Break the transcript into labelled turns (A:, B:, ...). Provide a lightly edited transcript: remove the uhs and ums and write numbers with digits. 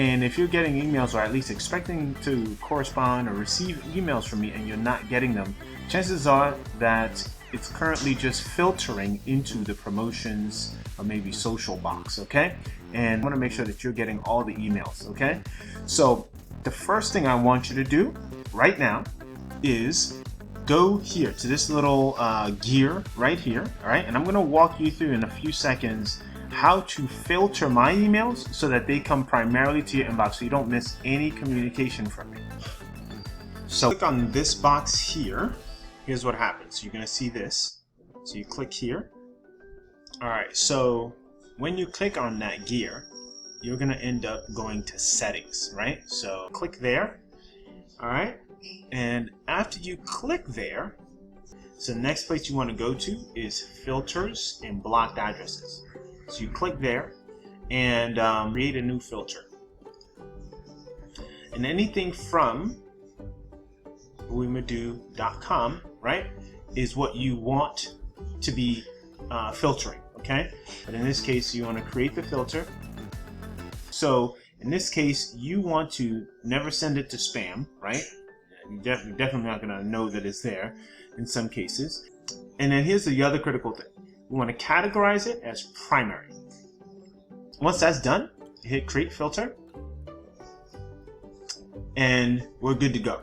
A: And if you're getting emails, or at least expecting to correspond or receive emails from me, and you're not getting them, chances are that it's currently just filtering into the promotions or maybe social box, okay? And I want to make sure that you're getting all the emails, okay? So the first thing I want you to do right now is go here to this little gear right here, all right? And I'm going to walk you through in a few seconds how to filter my emails so that they come primarily to your inbox so you don't miss any communication from me. So click on this box here. Here's what happens. You're going to see this. So you click here. All right, so when you click on that gear, you're going to end up going to settings, right? So click there. All right. And after you click there, so the next place you want to go to is filters and blocked addresses. So you click there and create a new filter. And anything from Ouimadou.com, right, is what you want to be filtering, okay? But in this case, you want to create the filter. So in this case, you want to never send it to spam, right? You're definitely not going to know that it's there in some cases. And then here's the other critical thing. We want to categorize it as primary. Once that's done, hit create filter, and we're good to go.